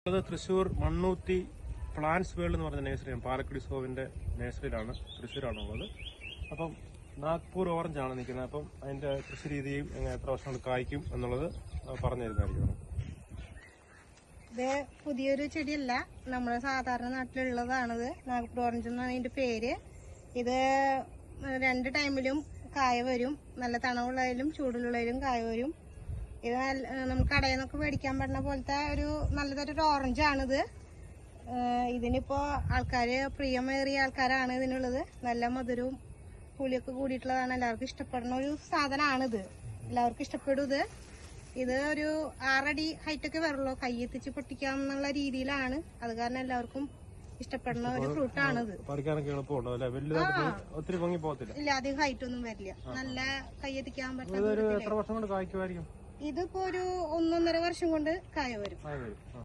അത് Thrissur Mannuthy plants world എന്ന് പറഞ്ഞ നഴ്സറിയാണ്. പാലക്കുടി സോവിന്റെ നഴ്സറിയിലാണ്, തൃശ്ശൂരാണുള്ളത്. അപ്പം നാഗ്പൂർ ഓറഞ്ച് ആണ് നിൽക്കുന്നത്. അപ്പം അതിന്റെ കൃഷി രീതിയും എത്ര വർഷം കൊണ്ട് കായ്ക്കും എന്നുള്ളത് പറഞ്ഞു തരുന്നതായിരിക്കും. ഇത് പുതിയൊരു ചെടിയല്ല, നമ്മുടെ സാധാരണ നാട്ടിലുള്ളതാണിത്. നാഗ്പൂർ ഓറഞ്ച് എന്നാണ് ഇതിന്റെ പേര്. ഇത് 2 ടൈമിലും കായ വരും. നല്ല തണവുള്ളതിലും ചൂടുള്ളതിലും കായ വരും. ഇത് നമുക്ക് കടയിൽ നിന്നൊക്കെ മേടിക്കാൻ പറ്റുന്ന പോലത്തെ ഒരു നല്ലതൊരു ഓറഞ്ചാണിത്. ഇതിനിപ്പോ ആൾക്കാര് പ്രിയമേറിയ ആൾക്കാരാണ് ഇതിനുള്ളത്. നല്ല മധുരവും പുളിയൊക്കെ കൂടിയിട്ടുള്ളതാണ്. എല്ലാവർക്കും ഇഷ്ടപ്പെടുന്ന ഒരു സാധനമാണിത്. എല്ലാവർക്കും ഇഷ്ടപ്പെടും ഇത്. ഇത് ഒരു 6 അടി ഹൈറ്റൊക്കെ വരുള്ളൂ. കൈയെത്തിച്ച് പൊട്ടിക്കാം എന്നുള്ള രീതിയിലാണ്. അത് കാരണം എല്ലാവർക്കും ഇഷ്ടപ്പെടുന്ന ഒരു ഫ്രൂട്ടാണിത്. ഇല്ല, അധികം ഹൈറ്റ് ഒന്നും വരില്ല. നല്ല കൈയെത്തിക്കാൻ പറ്റുന്ന. എത്ര വർഷം കൊണ്ട് കായ്ക്കുമായിരിക്കും? ഇതിപ്പോ ഒരു 1.5 വർഷം കൊണ്ട് കായ വരും.